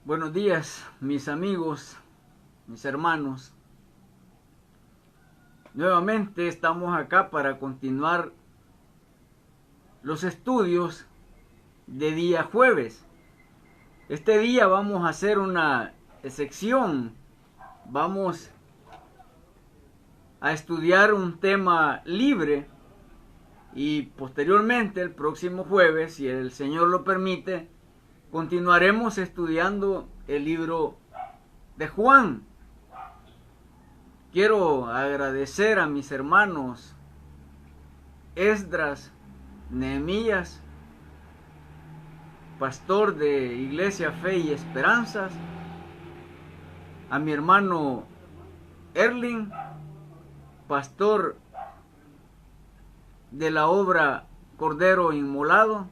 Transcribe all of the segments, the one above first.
Buenos días, mis amigos, mis hermanos. Nuevamente estamos acá para continuar los estudios de día jueves. Este día vamos a hacer una sección. Vamos a estudiar un tema libre y posteriormente el próximo jueves, si el Señor lo permite, continuaremos estudiando el libro de Juan. Quiero agradecer a mis hermanos Esdras, Nehemías, pastor de Iglesia Fe y Esperanzas, a mi hermano Erling, pastor de la obra Cordero Inmolado,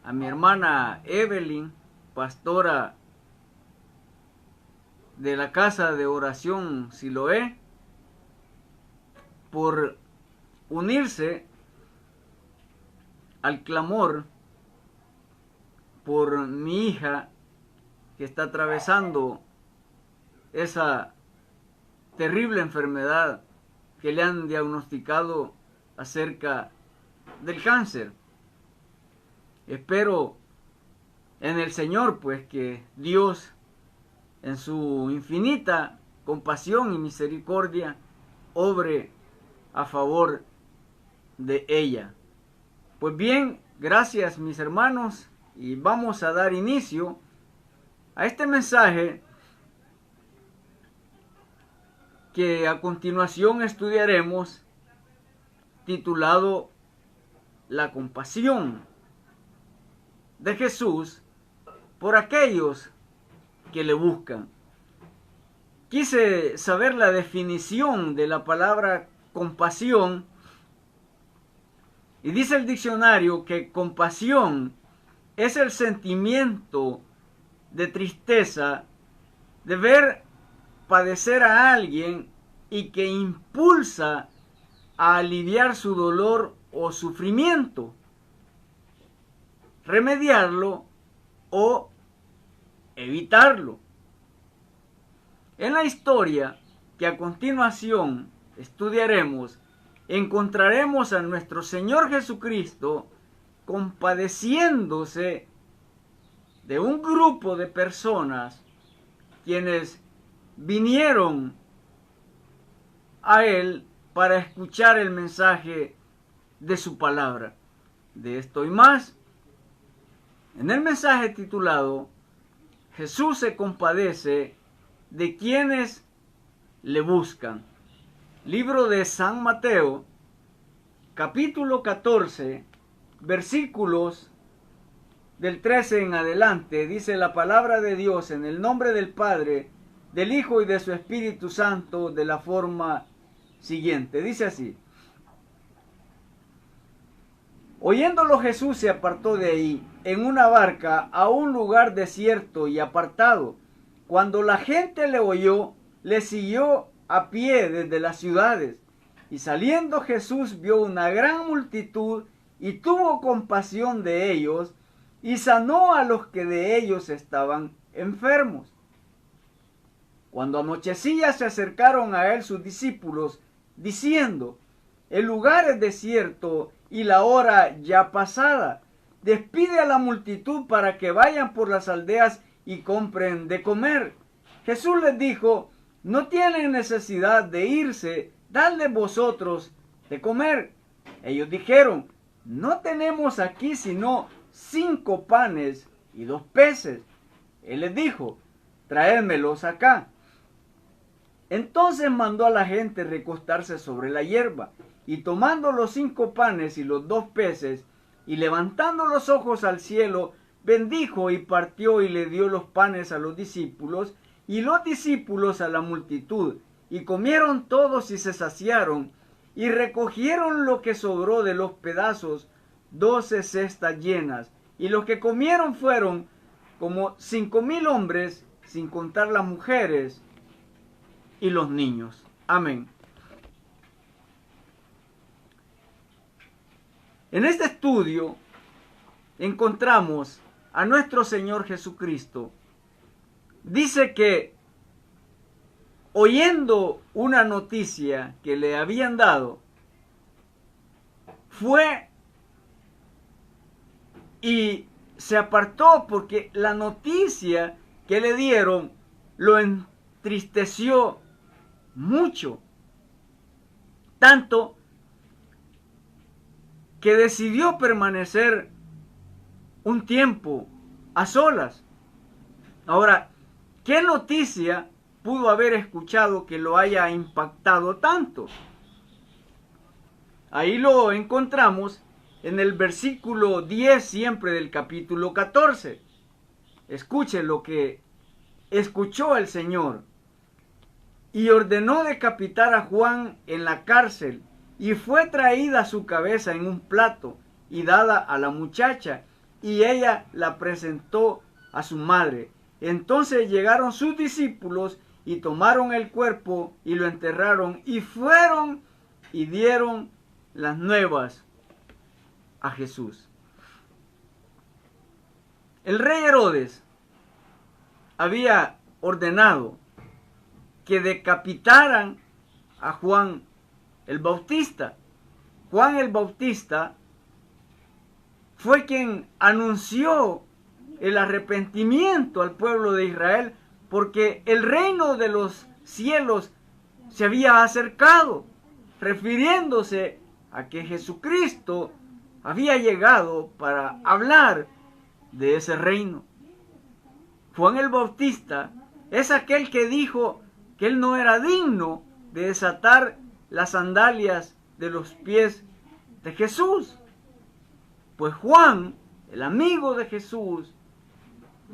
a mi hermana Evelyn, pastora de la casa de oración Siloé, por unirse al clamor por mi hija que está atravesando esa terrible enfermedad que le han diagnosticado acerca del cáncer. Espero en el Señor pues que Dios en su infinita compasión y misericordia obre a favor de ella. Pues bien, gracias mis hermanos, y vamos a dar inicio a este mensaje que a continuación estudiaremos, titulado La compasión de Jesús por aquellos que le buscan. Quise saber la definición de la palabra compasión y dice el diccionario que compasión es el sentimiento de tristeza de ver padecer a alguien y que impulsa a aliviar su dolor o sufrimiento, remediarlo o evitarlo. En la historia que a continuación estudiaremos, encontraremos a nuestro Señor Jesucristo compadeciéndose de un grupo de personas quienes vinieron a Él para escuchar el mensaje de su palabra. De esto y más, en el mensaje titulado Jesús se compadece de quienes le buscan. Libro de San Mateo, capítulo 14, versículos del 13 en adelante, dice la palabra de Dios en el nombre del Padre, del Hijo y de su Espíritu Santo, de la forma siguiente. Dice así: Oyéndolo Jesús se apartó de ahí en una barca a un lugar desierto y apartado. Cuando la gente le oyó, le siguió a pie desde las ciudades. Y saliendo Jesús vio una gran multitud y tuvo compasión de ellos y sanó a los que de ellos estaban enfermos. Cuando anochecía se acercaron a él sus discípulos, diciendo: El lugar es desierto y la hora ya pasada. Despide a la multitud para que vayan por las aldeas y compren de comer. Jesús les dijo: No tienen necesidad de irse, dadle vosotros de comer. Ellos dijeron: No tenemos aquí sino 5 panes y 2 peces. Él les dijo: Traédmelos acá. Entonces mandó a la gente recostarse sobre la hierba, y tomando los 5 panes y los 2 peces, y levantando los ojos al cielo, bendijo y partió y le dio los panes a los discípulos, y los discípulos a la multitud, y comieron todos y se saciaron, y recogieron lo que sobró de los pedazos, 12 cestas llenas, y los que comieron fueron como 5,000 hombres, sin contar las mujeres y los niños. Amén. En este estudio encontramos a nuestro Señor Jesucristo dice que oyendo una noticia que le habían dado, fue y se apartó porque la noticia que le dieron lo entristeció mucho, tanto que decidió permanecer un tiempo a solas. Ahora, ¿qué noticia pudo haber escuchado que lo haya impactado tanto? Ahí lo encontramos en el versículo 10 siempre del capítulo 14. Escuche lo que escuchó el Señor. Y ordenó decapitar a Juan en la cárcel, y fue traída su cabeza en un plato y dada a la muchacha, y ella la presentó a su madre. Entonces llegaron sus discípulos y tomaron el cuerpo y lo enterraron, y fueron y dieron las nuevas a Jesús. El rey Herodes había ordenado que decapitaran a Juan el Bautista. Juan el Bautista fue quien anunció el arrepentimiento al pueblo de Israel, porque el reino de los cielos se había acercado, refiriéndose a que Jesucristo había llegado para hablar de ese reino. Juan el Bautista es aquel que dijo que él no era digno de desatar las sandalias de los pies de Jesús. Pues Juan, el amigo de Jesús,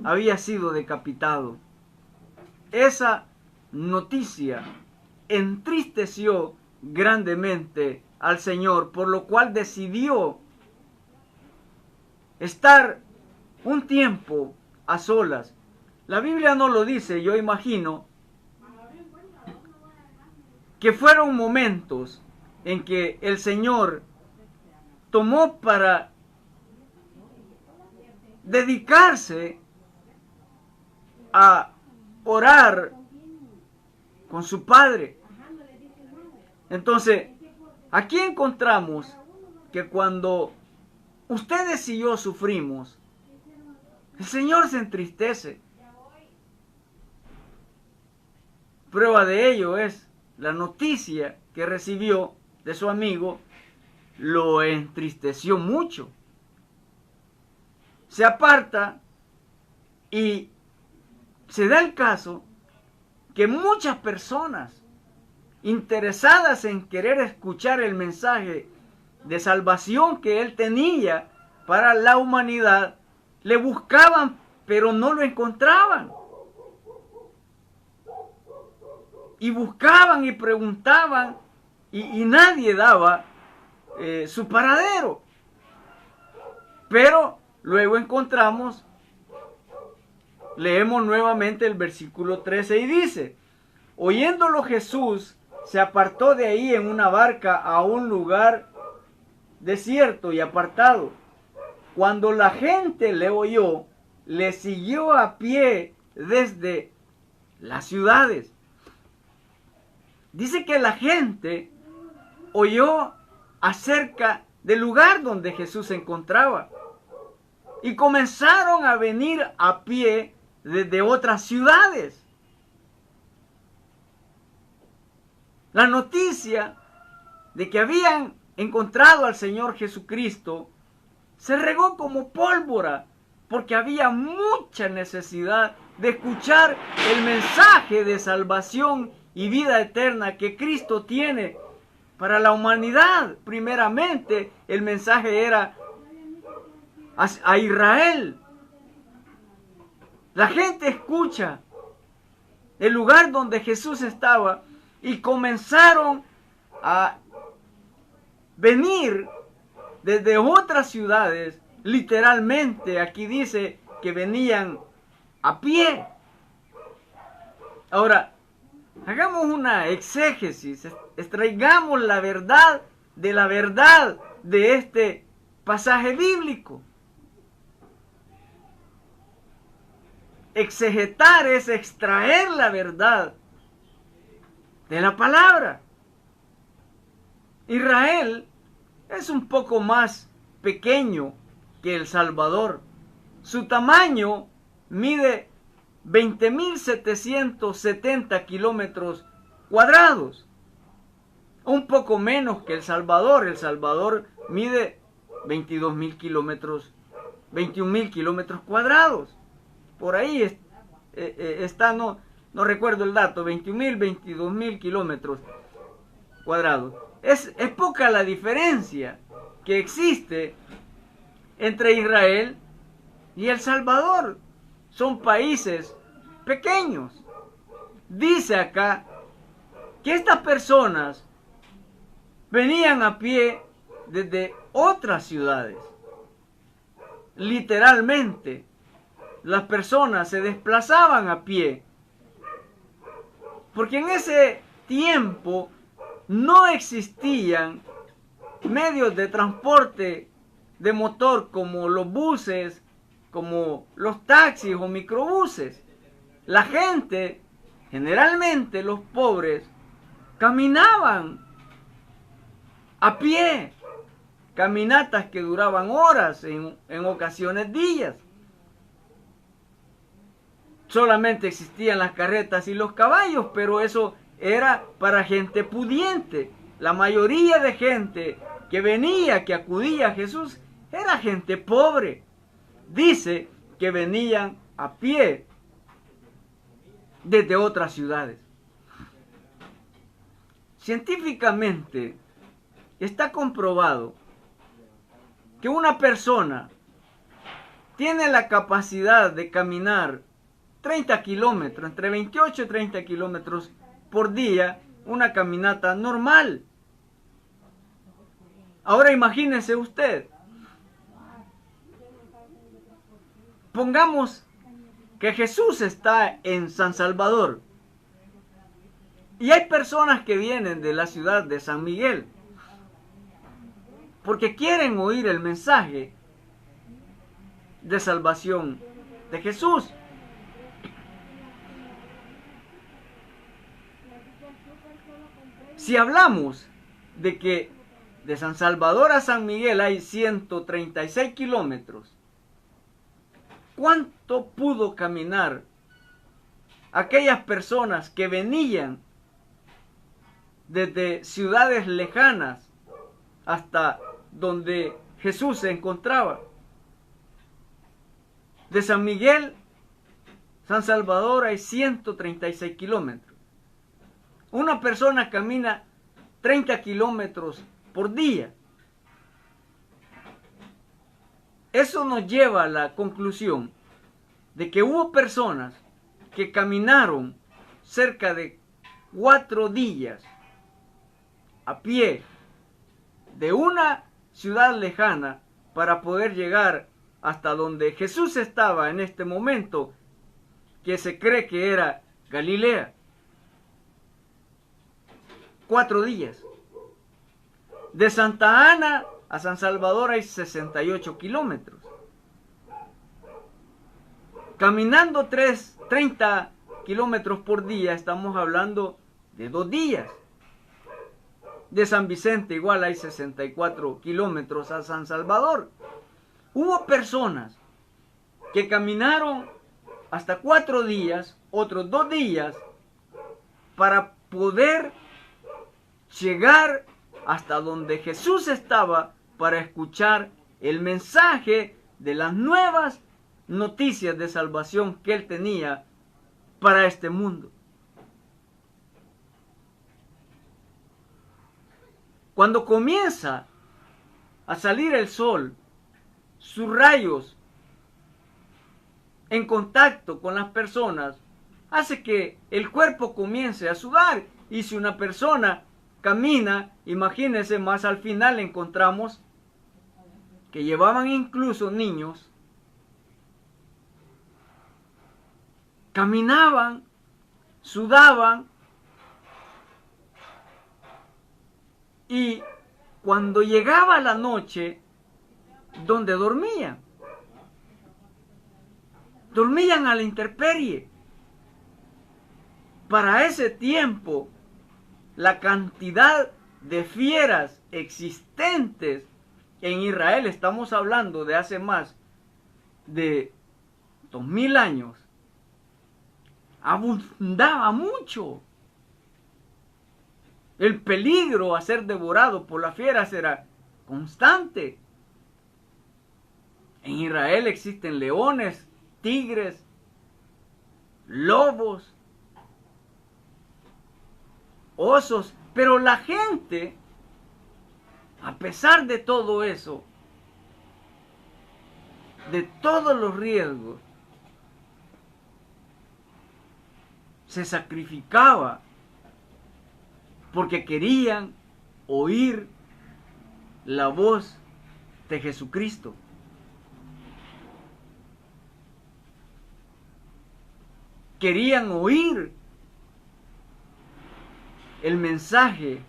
había sido decapitado. Esa noticia entristeció grandemente al Señor, por lo cual decidió estar un tiempo a solas. La Biblia no lo dice, yo imagino que fueron momentos en que el Señor tomó para dedicarse a orar con su Padre. Entonces, aquí encontramos que cuando ustedes y yo sufrimos, el Señor se entristece. Prueba de ello es la noticia que recibió de su amigo, lo entristeció mucho. Se aparta y se da el caso que muchas personas interesadas en querer escuchar el mensaje de salvación que él tenía para la humanidad, le buscaban, pero no lo encontraban. Y buscaban y preguntaban y nadie daba su paradero. Pero luego encontramos, leemos nuevamente el versículo 13 y dice: oyéndolo Jesús se apartó de ahí en una barca a un lugar desierto y apartado. Cuando la gente le oyó, le siguió a pie desde las ciudades. Dice que la gente oyó acerca del lugar donde Jesús se encontraba y comenzaron a venir a pie desde otras ciudades. La noticia de que habían encontrado al Señor Jesucristo se regó como pólvora, porque había mucha necesidad de escuchar el mensaje de salvación y vida eterna que Cristo tiene para la humanidad. Primeramente, el mensaje era a Israel. La gente escucha el lugar donde Jesús estaba y comenzaron a venir desde otras ciudades. Literalmente, aquí dice que venían a pie. Ahora, hagamos una exégesis, extraigamos la verdad de este pasaje bíblico. exegetar, es extraer la verdad de la palabra. Israel es un poco más pequeño que El Salvador. Su tamaño mide 20.770 kilómetros cuadrados. Un poco menos que El Salvador. El Salvador mide 21.000 kilómetros cuadrados. Por ahí está, no recuerdo el dato, 21.000, 22.000 kilómetros cuadrados. Es poca la diferencia que existe entre Israel y El Salvador. Son países pequeños. Dice acá que estas personas venían a pie desde otras ciudades. Literalmente, las personas se desplazaban a pie. Porque en ese tiempo no existían medios de transporte de motor como los buses, como los taxis o microbuses. La gente, generalmente los pobres, caminaban a pie. Caminatas que duraban horas, en ocasiones días. Solamente existían las carretas y los caballos, pero eso era para gente pudiente. La mayoría de gente que venía, que acudía a Jesús, era gente pobre. Dice que venían a pie desde otras ciudades. Científicamente está comprobado que una persona tiene la capacidad de caminar 30 kilómetros, entre 28 y 30 kilómetros por día, una caminata normal. Ahora imagínense usted, pongamos que Jesús está en San Salvador y hay personas que vienen de la ciudad de San Miguel porque quieren oír el mensaje de salvación de Jesús. Si hablamos de que de San Salvador a San Miguel hay 136 kilómetros, ¿cuánto pudo caminar aquellas personas que venían desde ciudades lejanas hasta donde Jesús se encontraba? De San Miguel, San Salvador hay 136 kilómetros. Una persona camina 30 kilómetros por día. Eso nos lleva a la conclusión de que hubo personas que caminaron cerca de 4 días a pie de una ciudad lejana para poder llegar hasta donde Jesús estaba en este momento, que se cree que era Galilea. 4 días. De Santa Ana a San Salvador hay 68 kilómetros. Caminando 30 kilómetros por día, estamos hablando de 2 días. De San Vicente igual hay 64 kilómetros a San Salvador. Hubo personas que caminaron hasta 4 días, otros 2 días, para poder llegar hasta donde Jesús estaba para escuchar el mensaje de las nuevas noticias de salvación que él tenía para este mundo. Cuando comienza a salir el sol, sus rayos en contacto con las personas hace que el cuerpo comience a sudar. Y si una persona camina, imagínense, más al final encontramos que llevaban incluso niños, caminaban, sudaban, y cuando llegaba la noche, ¿dónde dormían? dormían a la intemperie. Para ese tiempo, la cantidad de fieras existentes en Israel, estamos hablando de hace más de 2000 años, abundaba mucho. El peligro a ser devorado por las fieras era constante. En Israel existen leones, tigres, lobos, osos, pero la gente, a pesar de todo eso, de todos los riesgos, se sacrificaba porque querían oír la voz de Jesucristo. Querían oír el mensaje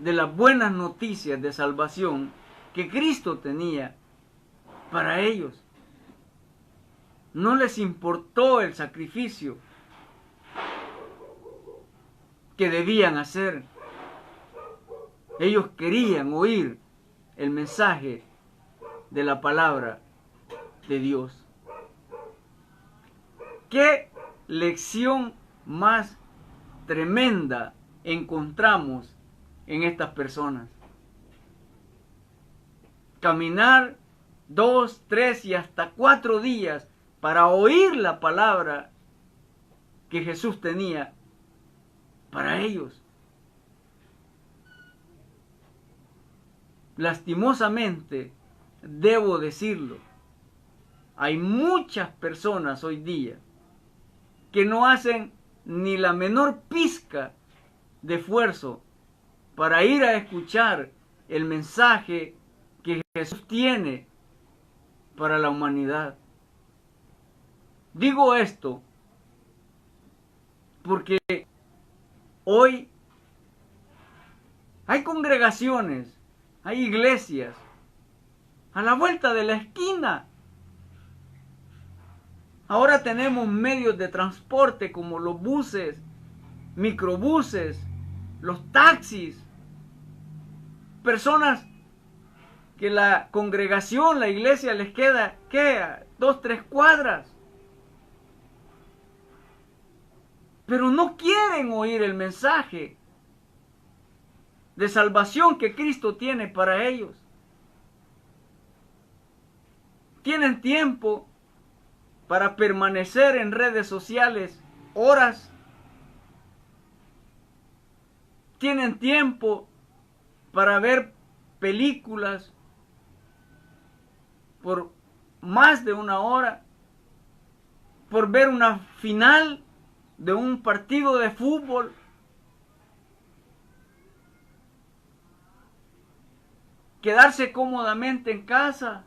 de las buenas noticias de salvación que Cristo tenía para ellos. No les importó el sacrificio que debían hacer. Ellos querían oír el mensaje de la palabra de Dios. ¿Qué lección más tremenda encontramos en estas personas? Caminar 2, 3 y hasta 4 días para oír la palabra que Jesús tenía para ellos. Lastimosamente, debo decirlo, hay muchas personas hoy día que no hacen ni la menor pizca de esfuerzo para ir a escuchar el mensaje que Jesús tiene para la humanidad. Digo esto porque hoy hay congregaciones, hay iglesias a la vuelta de la esquina. Ahora tenemos medios de transporte como los buses, microbuses, los taxis. Personas que la congregación, la iglesia les queda, ¿qué? 2, 3 cuadras. Pero no quieren oír el mensaje de salvación que Cristo tiene para ellos. Tienen tiempo para permanecer en redes sociales horas. Tienen tiempo para ver películas por más de 1 hora, por ver una final de un partido de fútbol. Quedarse cómodamente en casa.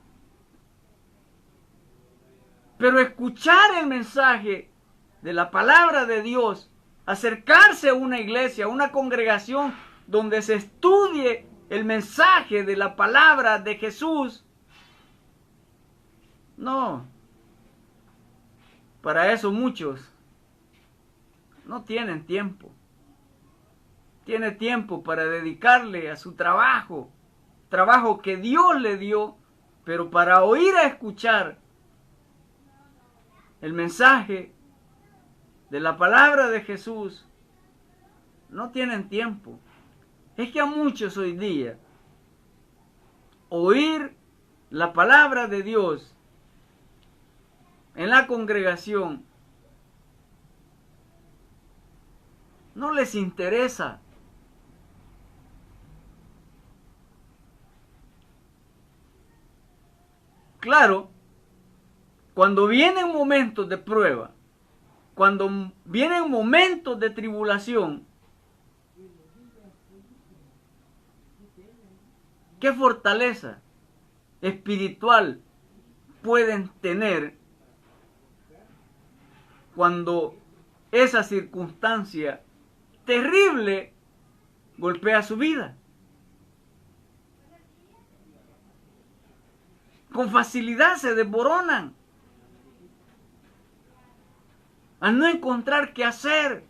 Pero escuchar el mensaje de la palabra de Dios, acercarse a una iglesia, a una congregación donde se estudie el mensaje de la palabra de Jesús, no. Para eso muchos no tienen tiempo. Tiene tiempo para dedicarle a su trabajo, trabajo que Dios le dio, pero para oír a escuchar el mensaje de la palabra de Jesús, no tienen tiempo. Es que a muchos hoy día, oír la palabra de Dios en la congregación no les interesa. Claro, cuando vienen momentos de prueba, cuando vienen momentos de tribulación, ¿qué fortaleza espiritual pueden tener cuando esa circunstancia terrible golpea su vida? Con facilidad se desboronan. a no encontrar qué hacer,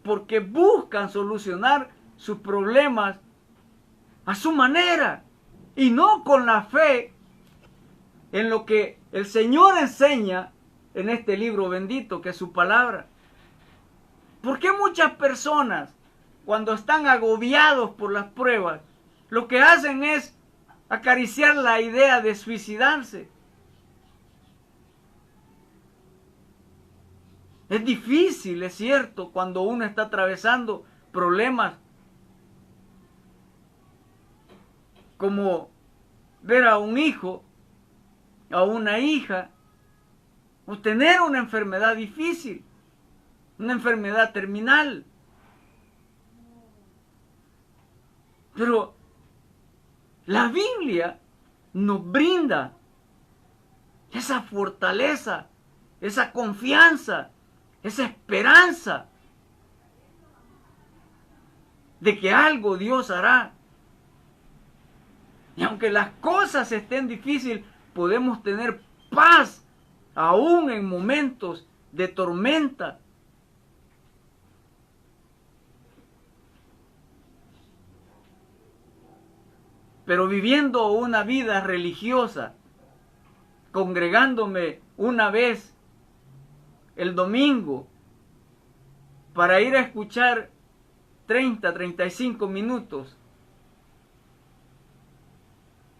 porque buscan solucionar sus problemas a su manera y no con la fe en lo que el Señor enseña en este libro bendito que es su palabra. ¿Por qué muchas personas, cuando están agobiados por las pruebas, lo que hacen es acariciar la idea de suicidarse? Es difícil, es cierto, cuando uno está atravesando problemas como ver a un hijo, a una hija, o tener una enfermedad difícil, una enfermedad terminal. Pero la Biblia nos brinda esa fortaleza, esa confianza, esa esperanza de que algo Dios hará. Y aunque las cosas estén difíciles, podemos tener paz aún en momentos de tormenta. Pero viviendo una vida religiosa, congregándome una vez el domingo para ir a escuchar 35 minutos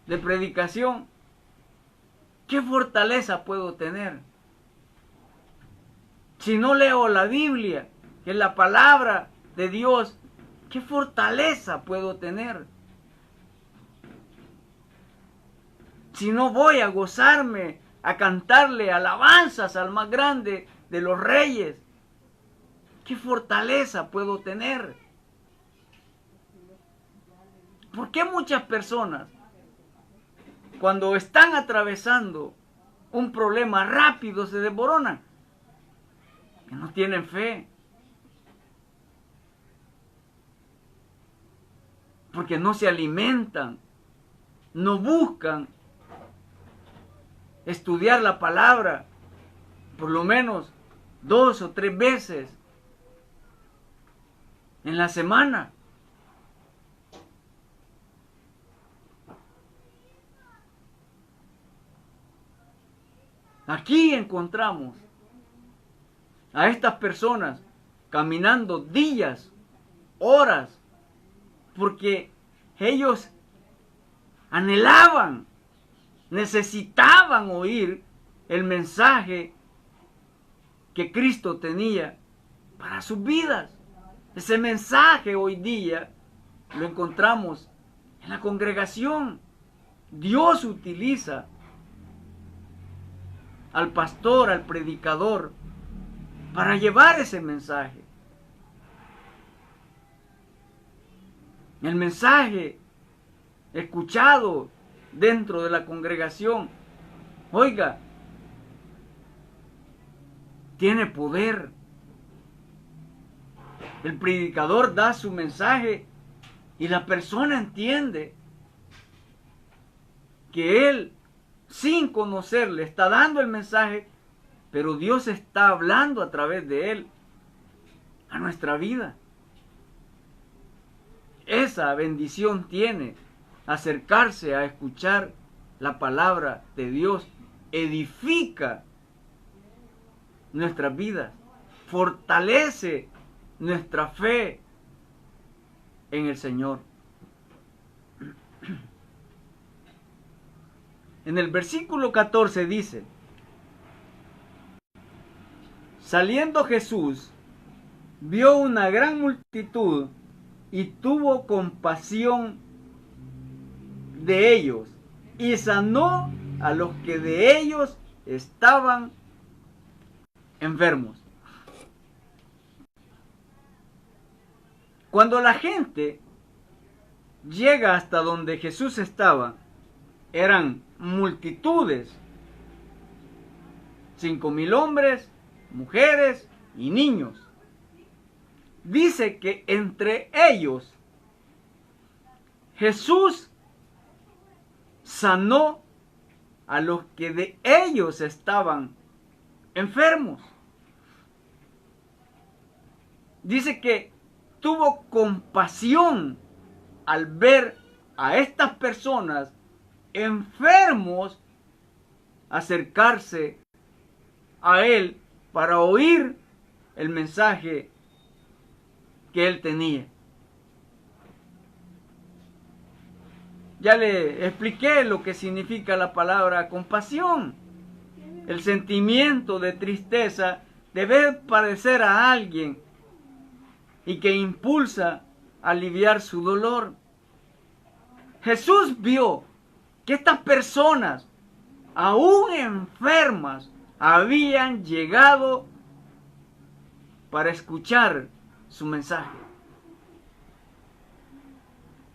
de predicación, ¿qué fortaleza puedo tener? Si no leo la Biblia, que es la palabra de Dios, ¿qué fortaleza puedo tener? Si no voy a gozarme, a cantarle alabanzas al más grande de los reyes, ¿qué fortaleza puedo tener? ¿Por qué muchas personas, cuando están atravesando un problema rápido, se desboronan? Que no tienen fe. Porque no se alimentan, no buscan estudiar la palabra por lo menos 2 o 3 veces en la semana. Aquí encontramos a estas personas caminando días, horas, porque ellos anhelaban, necesitaban oír el mensaje que Cristo tenía para sus vidas. Ese mensaje hoy día lo encontramos en la congregación. Dios utiliza al pastor, al predicador, para llevar ese mensaje. El mensaje escuchado dentro de la congregación, oiga, tiene poder. El predicador da su mensaje y la persona entiende que él, sin conocerle, está dando el mensaje, pero Dios está hablando a través de él a nuestra vida. Esa bendición tiene acercarse a escuchar la palabra de Dios. Edifica nuestras vidas, fortalece nuestra fe en el Señor. En el versículo 14 dice: saliendo Jesús, vio una gran multitud y tuvo compasión de ellos y sanó a los que de ellos estaban enfermos. Cuando la gente llega hasta donde Jesús estaba, eran multitudes, 5,000 hombres, mujeres y niños. Dice que entre ellos Jesús sanó a los que de ellos estaban enfermos. dice que tuvo compasión al ver a estas personas enfermos acercarse a él para oír el mensaje que él tenía. Ya le expliqué lo que significa la palabra compasión. El sentimiento de tristeza de ver padecer a alguien y que impulsa a aliviar su dolor. Jesús vio que estas personas, aún enfermas, habían llegado para escuchar su mensaje.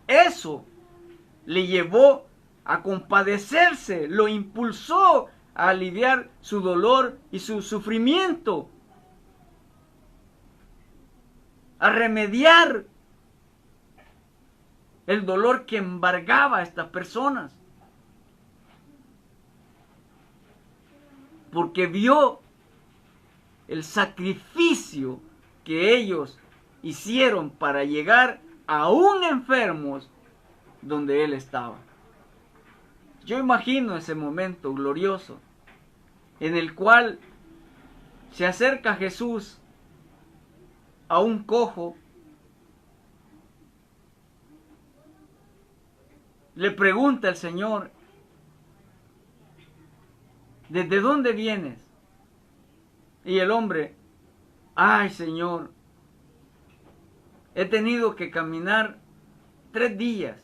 Eso le llevó a compadecerse, lo impulsó a aliviar su dolor y su sufrimiento, a remediar el dolor que embargaba a estas personas. Porque vio el sacrificio que ellos hicieron para llegar aún enfermos donde él estaba. Yo imagino ese momento glorioso en el cual se acerca Jesús a un cojo, le pregunta el Señor: ¿desde dónde vienes? Y el hombre: ay, Señor, he tenido que caminar 3 días.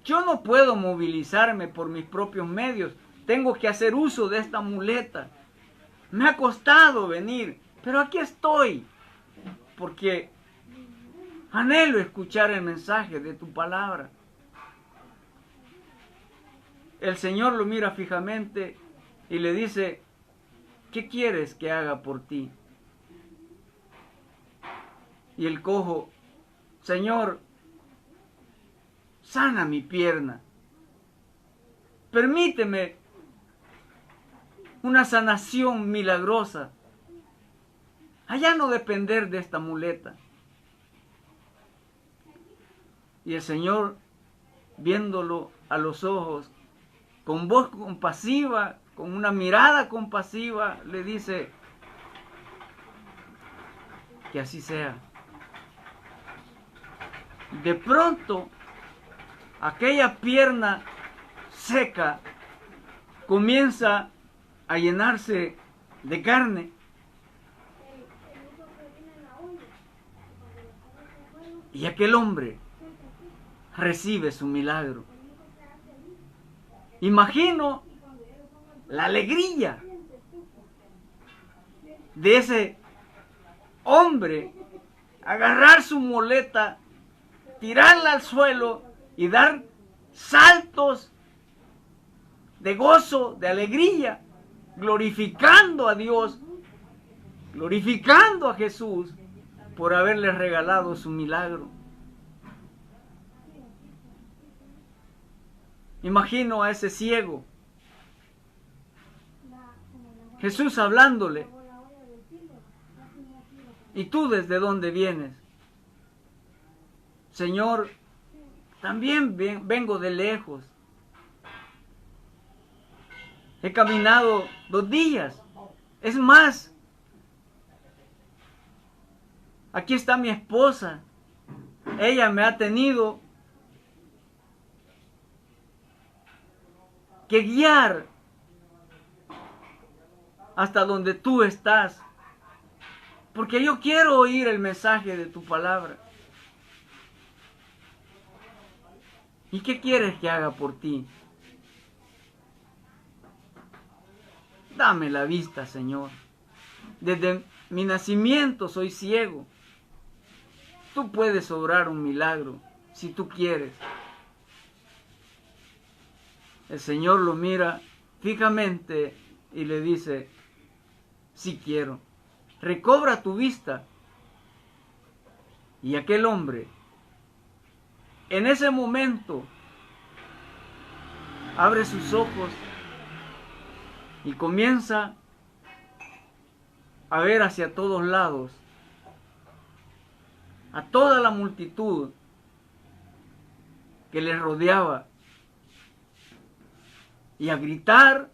Yo no puedo movilizarme por mis propios medios. Tengo que hacer uso de esta muleta. Me ha costado venir, pero aquí estoy, porque anhelo escuchar el mensaje de tu palabra. El Señor lo mira fijamente y le dice: ¿qué quieres que haga por ti? Y el cojo: Señor, sana mi pierna. Permíteme una sanación milagrosa. Allá no depender de esta muleta. Y el Señor, viéndolo a los ojos, con voz compasiva, con una mirada compasiva, le dice: que así sea. De pronto, aquella pierna seca comienza a llenarse de carne. Y aquel hombre recibe su milagro. Imagino la alegría de ese hombre, agarrar su muleta, tirarla al suelo y dar saltos de gozo, de alegría, glorificando a Dios, glorificando a Jesús por haberle regalado su milagro. Imagino a ese ciego, Jesús hablándole: ¿y tú desde dónde vienes? Señor, también vengo de lejos. He caminado 2 días. Es más, aquí está mi esposa. Ella me ha tenido que guiar hasta donde tú estás, porque yo quiero oír el mensaje de tu palabra. ¿Y qué quieres que haga por ti? Dame la vista, Señor. Desde mi nacimiento soy ciego. Tú puedes obrar un milagro si tú quieres. El Señor lo mira fijamente y le dice: sí quiero. Recobra tu vista. Y aquel hombre, en ese momento, abre sus ojos y comienza a ver hacia todos lados a toda la multitud que les rodeaba y a gritar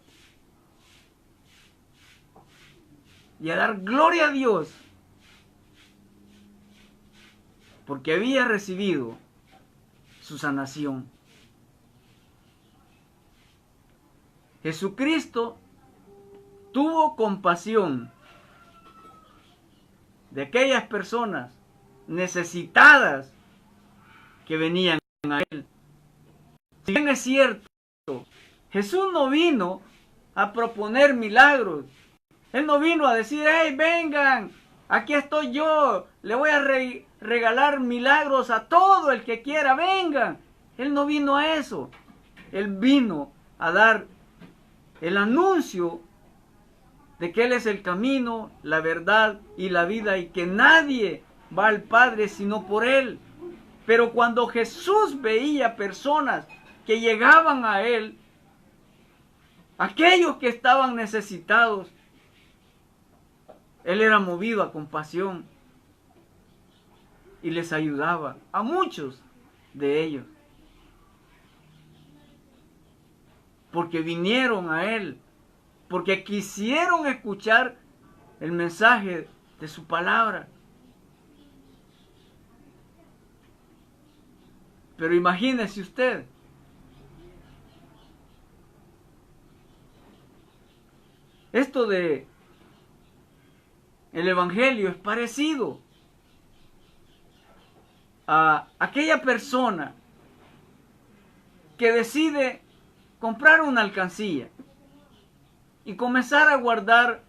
y a dar gloria a Dios porque había recibido su sanación. Jesucristo tuvo compasión de aquellas personas necesitadas que venían a Él. Si bien es cierto, Jesús no vino a proponer milagros. Él no vino a decir, hey, vengan, aquí estoy yo, le voy a regalar milagros a todo el que quiera, vengan. Él no vino a eso. Él vino a dar el anuncio de que Él es el camino, la verdad y la vida y que nadie va al Padre sino por Él. Pero cuando Jesús veía personas que llegaban a Él, aquellos que estaban necesitados, Él era movido a compasión y les ayudaba a muchos de ellos. Porque vinieron a Él, porque quisieron escuchar el mensaje de su palabra. Pero imagínese usted, esto de el Evangelio es parecido a aquella persona que decide comprar una alcancía y comenzar a guardar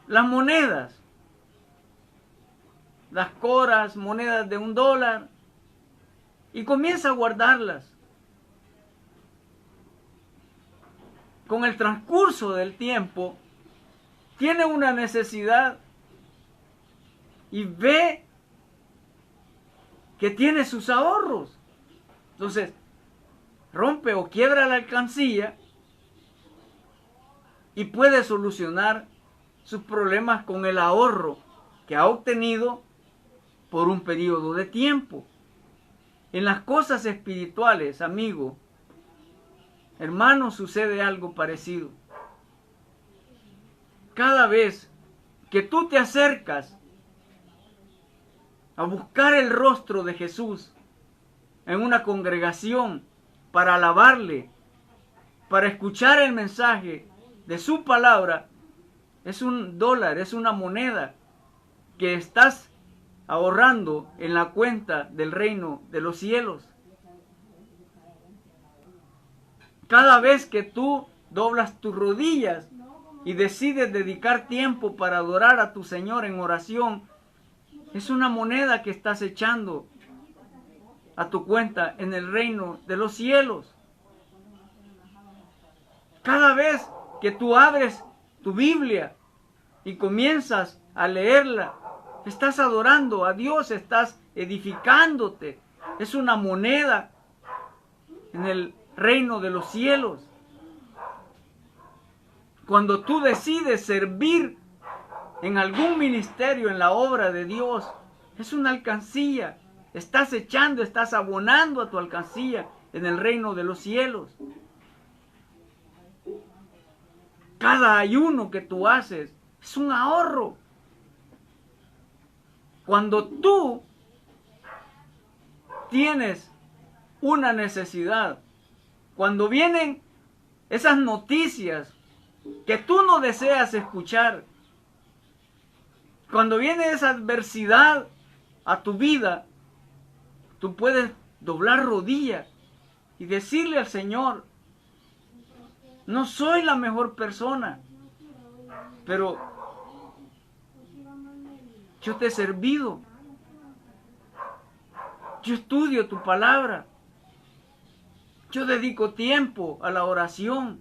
las monedas, las coras, monedas de $1, y comienza a guardarlas. Con el transcurso del tiempo, tiene una necesidad y ve que tiene sus ahorros. Entonces, rompe o quiebra la alcancía y puede solucionar sus problemas con el ahorro que ha obtenido por un periodo de tiempo. En las cosas espirituales, amigo, hermano, sucede algo parecido. Cada vez que tú te acercas a buscar el rostro de Jesús en una congregación para alabarle, para escuchar el mensaje de su palabra, es $1, es una moneda que estás ahorrando en la cuenta del reino de los cielos. Cada vez que tú doblas tus rodillas y decides dedicar tiempo para adorar a tu Señor en oración, es una moneda que estás echando a tu cuenta en el reino de los cielos. Cada vez que tú abres tu Biblia y comienzas a leerla, estás adorando a Dios, estás edificándote. Es una moneda en el reino de los cielos. Cuando tú decides servir en algún ministerio, en la obra de Dios, es una alcancía. Estás echando, estás abonando a tu alcancía en el reino de los cielos. Cada ayuno que tú haces es un ahorro. Cuando tú tienes una necesidad, cuando vienen esas noticias que tú no deseas escuchar, cuando viene esa adversidad a tu vida, tú puedes doblar rodillas y decirle al Señor, no soy la mejor persona, pero yo te he servido. Yo estudio tu palabra. Yo dedico tiempo a la oración.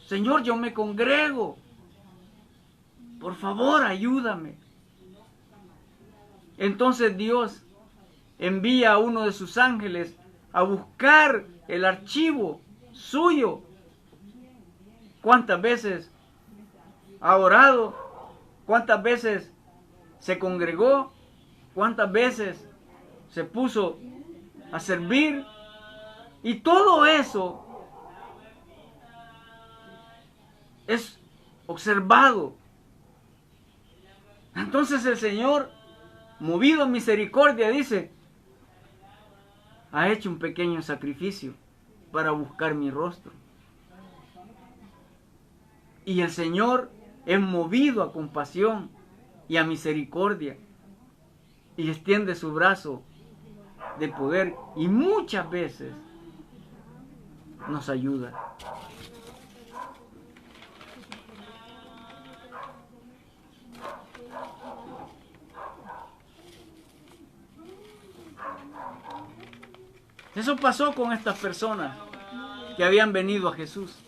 Señor, yo me congrego. Por favor, ayúdame. Entonces Dios envía a uno de sus ángeles a buscar el archivo suyo. ¿Cuántas veces ha orado? ¿Cuántas veces se congregó, cuántas veces se puso a servir, y todo eso es observado. Entonces el Señor, movido a misericordia, dice, ha hecho un pequeño sacrificio para buscar mi rostro. Y el Señor es movido a compasión y a misericordia, y extiende su brazo de poder, y muchas veces nos ayuda. Eso pasó con estas personas que habían venido a Jesús.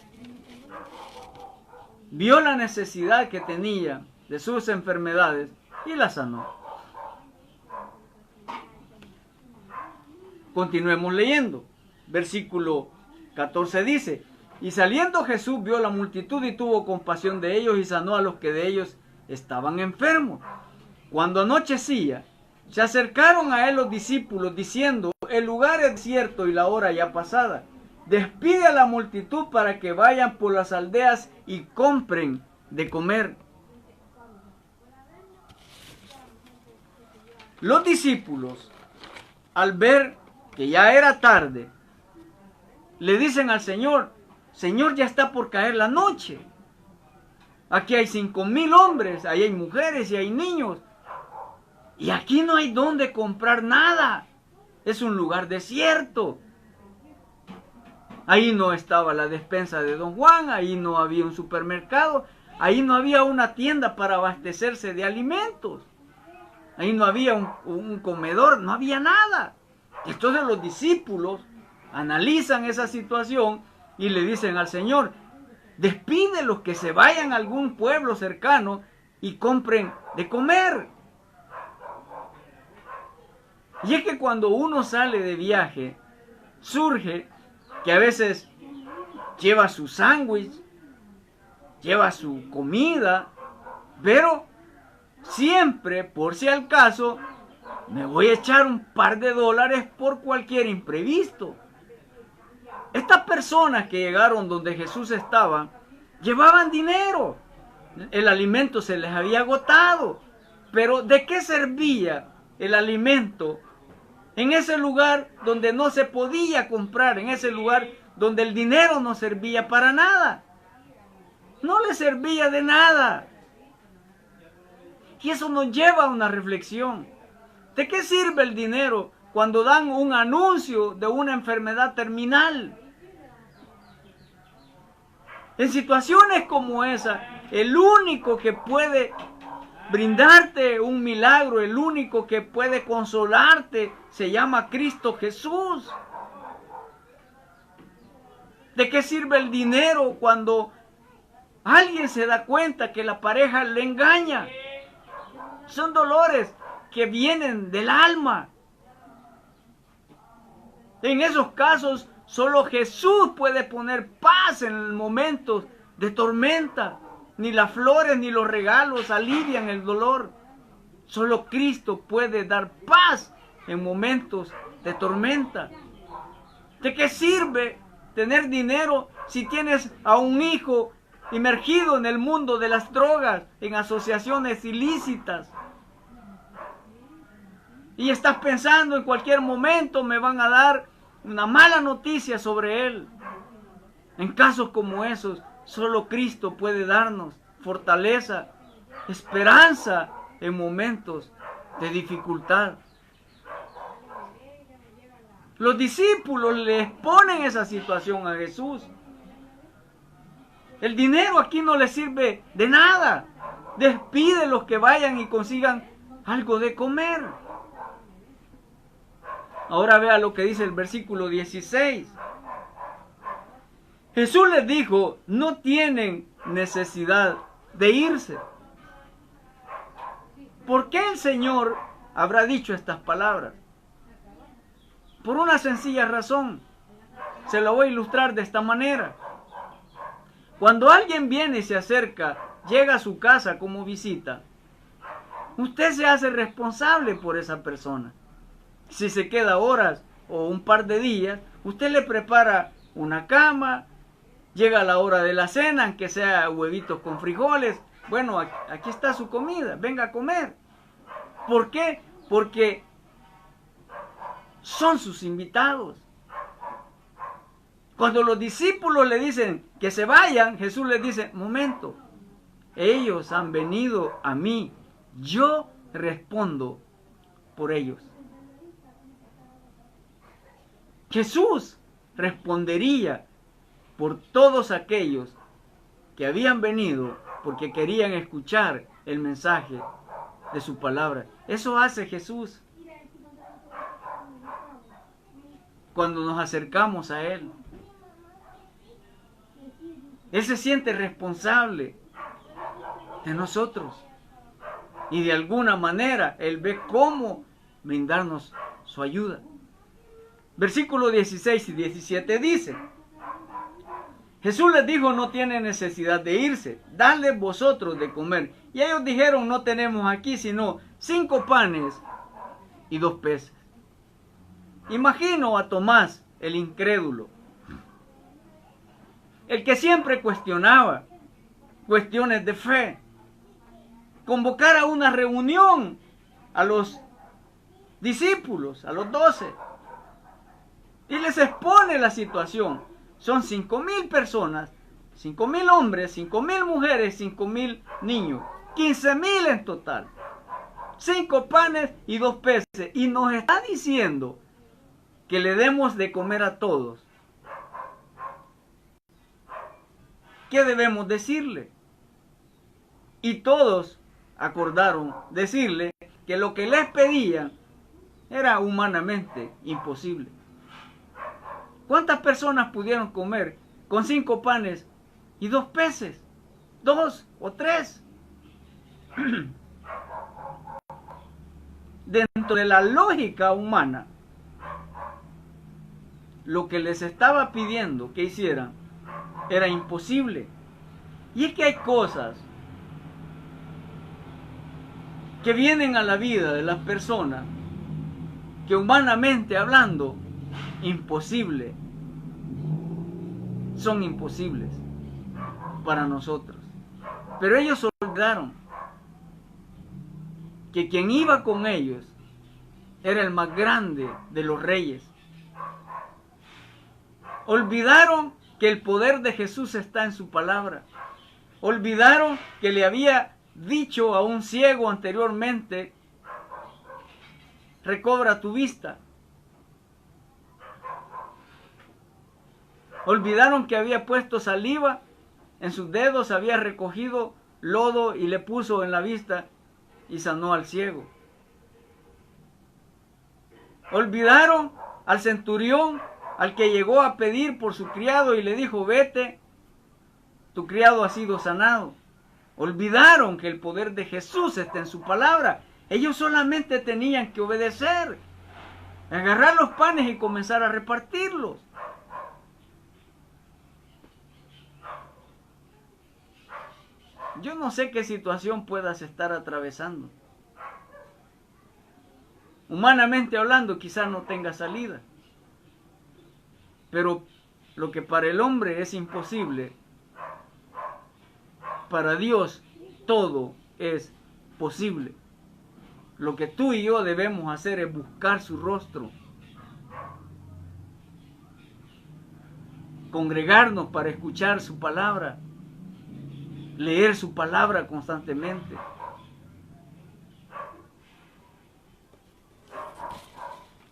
Vio la necesidad que tenía de sus enfermedades y la sanó. Continuemos leyendo. Versículo 14 dice: y saliendo Jesús vio la multitud y tuvo compasión de ellos y sanó a los que de ellos estaban enfermos. Cuando anochecía, se acercaron a él los discípulos diciendo: el lugar es desierto y la hora ya pasada. Despide a la multitud para que vayan por las aldeas y compren de comer. Los discípulos, al ver que ya era tarde, le dicen al Señor: Señor, ya está por caer la noche. Aquí hay 5,000 hombres, ahí hay mujeres y hay niños. Y aquí no hay donde comprar nada. Es un lugar desierto. Ahí no estaba la despensa de Don Juan, ahí no había un supermercado, ahí no había una tienda para abastecerse de alimentos. Ahí no había un comedor, no había nada. Entonces los discípulos analizan esa situación y le dicen al Señor: despídelos, que se vayan a algún pueblo cercano y compren de comer. Y es que cuando uno sale de viaje, surge que a veces lleva su sándwich, lleva su comida, pero siempre, por si al caso, me voy a echar un par de dólares por cualquier imprevisto. Estas personas que llegaron donde Jesús estaba, llevaban dinero. El alimento se les había agotado. Pero ¿de qué servía el alimento en ese lugar donde no se podía comprar, en ese lugar donde el dinero no servía para nada? No le servía de nada. Y eso nos lleva a una reflexión. ¿De qué sirve el dinero cuando dan un anuncio de una enfermedad terminal? En situaciones como esa, el único que puede brindarte un milagro, el único que puede consolarte, se llama Cristo Jesús. ¿De qué sirve el dinero cuando alguien se da cuenta que la pareja le engaña? Son dolores que vienen del alma. En esos casos, solo Jesús puede poner paz en momentos de tormenta. Ni las flores ni los regalos alivian el dolor. Solo Cristo puede dar paz en momentos de tormenta. ¿De qué sirve tener dinero si tienes a un hijo inmergido en el mundo de las drogas, en asociaciones ilícitas? Y estás pensando en cualquier momento me van a dar una mala noticia sobre él. En casos como esos, solo Cristo puede darnos fortaleza, esperanza en momentos de dificultad. Los discípulos le exponen esa situación a Jesús. El dinero aquí no les sirve de nada. Despídelos que vayan y consigan algo de comer. Ahora vea lo que dice el versículo 16. Jesús les dijo: no tienen necesidad de irse. ¿Por qué el Señor habrá dicho estas palabras? Por una sencilla razón. Se lo voy a ilustrar de esta manera. Cuando alguien viene y se acerca, llega a su casa como visita, Usted se hace responsable por esa persona. Si se queda horas o un par de días, usted le prepara una cama, llega la hora de la cena, aunque sea huevitos con frijoles. Bueno, aquí está su comida, venga a comer. ¿Por qué? Porque son sus invitados. Cuando los discípulos le dicen que se vayan, Jesús les dice, momento, ellos han venido a mí, yo respondo por ellos. Jesús respondería por todos aquellos que habían venido porque querían escuchar el mensaje de su palabra. Eso hace Jesús cuando nos acercamos a Él. Él se siente responsable de nosotros y de alguna manera Él ve cómo brindarnos su ayuda. Versículos 16 y 17 dice, Jesús les dijo, no tiene necesidad de irse, dadles vosotros de comer. Y ellos dijeron, no tenemos aquí sino 5 panes y 2 peces. Imagino a Tomás, el incrédulo, el que siempre cuestionaba cuestiones de fe, convocar a una reunión a los discípulos, a los 12, y les expone la situación. Son 5,000 personas, 5,000 hombres, 5,000 mujeres, 5,000 niños, 15,000 en total. 5 panes y 2 peces. Y nos está diciendo que le demos de comer a todos. ¿Qué debemos decirle? Y todos acordaron decirle que lo que les pedían era humanamente imposible. ¿Cuántas personas pudieron comer con 5 panes y 2 peces? 2 o 3. Dentro de la lógica humana, lo que les estaba pidiendo que hicieran era imposible. Y es que hay cosas que vienen a la vida de las personas que humanamente hablando, imposible. Son imposibles para nosotros. Pero ellos olvidaron que quien iba con ellos era el más grande de los reyes. Olvidaron que el poder de Jesús está en su palabra. Olvidaron que le había dicho a un ciego anteriormente, recobra tu vista. Olvidaron que había puesto saliva en sus dedos, había recogido lodo y le puso en la vista y sanó al ciego. Olvidaron al centurión, al que llegó a pedir por su criado y le dijo, vete, tu criado ha sido sanado. Olvidaron que el poder de Jesús está en su palabra. Ellos solamente tenían que obedecer, agarrar los panes y comenzar a repartirlos. Yo no sé qué situación puedas estar atravesando. Humanamente hablando, quizás no tenga salida. Pero lo que para el hombre es imposible, para Dios todo es posible. Lo que tú y yo debemos hacer es buscar su rostro. Congregarnos para escuchar su palabra. Leer su palabra constantemente.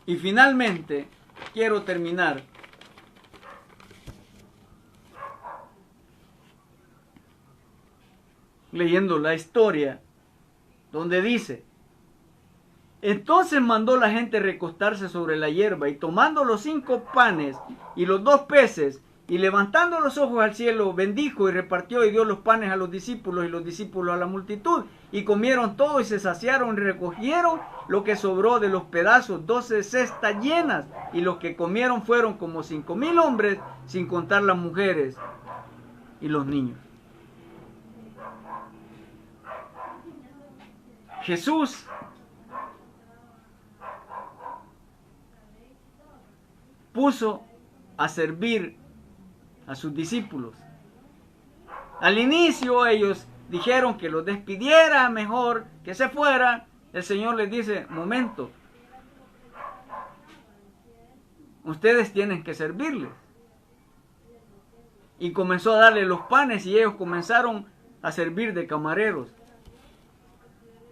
Y finalmente, quiero terminar leyendo la historia donde dice, entonces mandó la gente recostarse sobre la hierba y tomando los 5 panes y los 2 peces y levantando los ojos al cielo, bendijo y repartió y dio los panes a los discípulos y los discípulos a la multitud. Y comieron todo y se saciaron y recogieron lo que sobró de los pedazos, 12 cestas llenas. Y los que comieron fueron como 5,000 hombres, sin contar las mujeres y los niños. Jesús puso a servir a sus discípulos. Al inicio ellos dijeron que los despidiera, mejor que se fuera. El Señor les dice, momento, ustedes tienen que servirles. Y comenzó a darle los panes y ellos comenzaron a servir de camareros.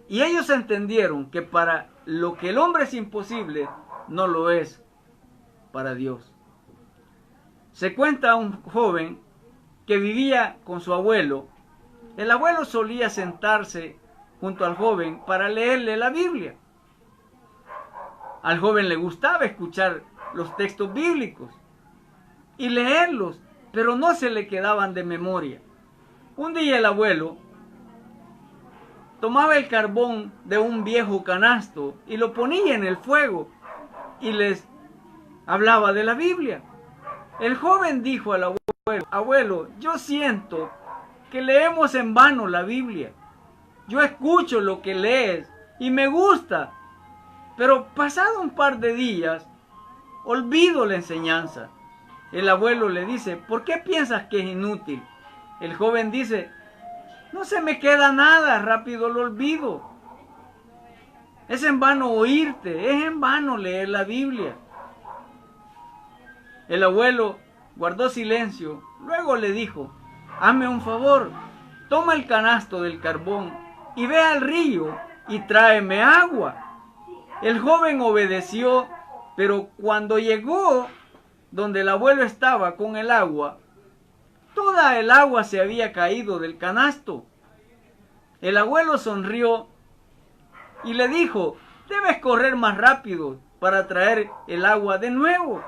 Y ellos entendieron que para lo que el hombre es imposible, no lo es para Dios. Se cuenta un joven que vivía con su abuelo. El abuelo solía sentarse junto al joven para leerle la Biblia. Al joven le gustaba escuchar los textos bíblicos y leerlos, pero no se le quedaban de memoria. Un día el abuelo tomaba el carbón de un viejo canasto y lo ponía en el fuego y les hablaba de la Biblia. El joven dijo al abuelo, abuelo, yo siento que leemos en vano la Biblia. Yo escucho lo que lees y me gusta, pero pasado un par de días, olvido la enseñanza. El abuelo le dice, ¿por qué piensas que es inútil? El joven dice, no se me queda nada, rápido lo olvido. Es en vano oírte, es en vano leer la Biblia. El abuelo guardó silencio, luego le dijo, hazme un favor, toma el canasto del carbón y ve al río y tráeme agua. El joven obedeció, pero cuando llegó donde el abuelo estaba con el agua, toda el agua se había caído del canasto. El abuelo sonrió y le dijo, debes correr más rápido para traer el agua de nuevo.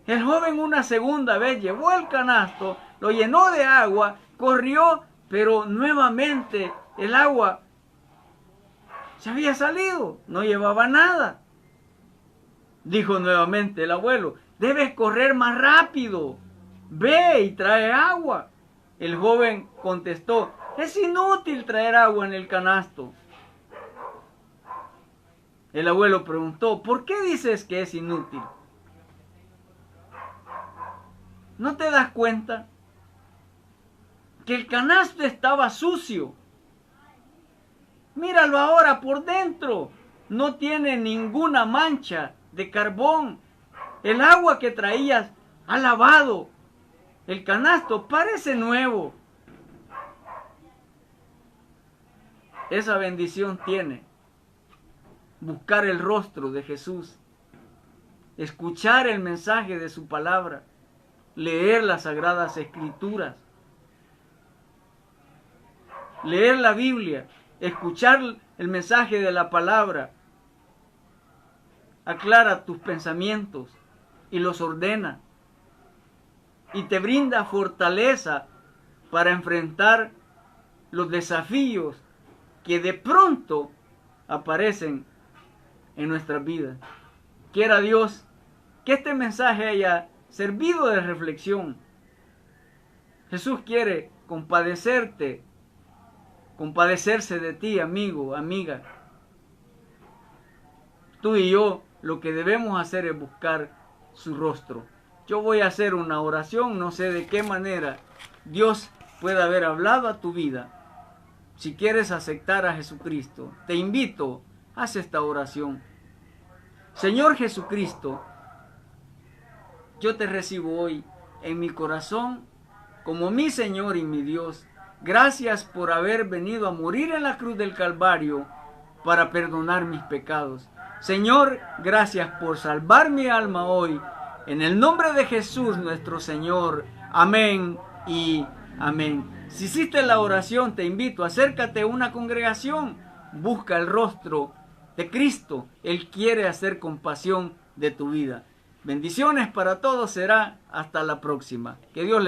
El joven una segunda vez llevó el canasto, lo llenó de agua, corrió, pero nuevamente el agua se había salido, no llevaba nada. Dijo nuevamente el abuelo, debes correr más rápido, ve y trae agua. El joven contestó, es inútil traer agua en el canasto. El abuelo preguntó, ¿por qué dices que es inútil? ¿No te das cuenta que el canasto estaba sucio? Míralo ahora por dentro, no tiene ninguna mancha de carbón. El agua que traías ha lavado. El canasto parece nuevo. Esa bendición tiene buscar el rostro de Jesús, escuchar el mensaje de su palabra, leer las sagradas escrituras, leer la Biblia, escuchar el mensaje de la palabra, aclara tus pensamientos y los ordena y te brinda fortaleza para enfrentar los desafíos que de pronto aparecen en nuestras vidas. Quiera Dios que este mensaje haya servido de reflexión. Jesús quiere compadecerte, compadecerse de ti, amigo, amiga. Tú y yo lo que debemos hacer es buscar su rostro. Yo voy a hacer una oración, no sé de qué manera Dios puede haber hablado a tu vida. Si quieres aceptar a Jesucristo, te invito, haz esta oración. Señor Jesucristo, yo te recibo hoy en mi corazón como mi Señor y mi Dios. Gracias por haber venido a morir en la cruz del Calvario para perdonar mis pecados. Señor, gracias por salvar mi alma hoy. En el nombre de Jesús nuestro Señor. Amén y amén. Si hiciste la oración, te invito, acércate a una congregación. Busca el rostro de Cristo. Él quiere hacer compasión de tu vida. Bendiciones para todos. Será hasta la próxima. Que Dios les bendiga.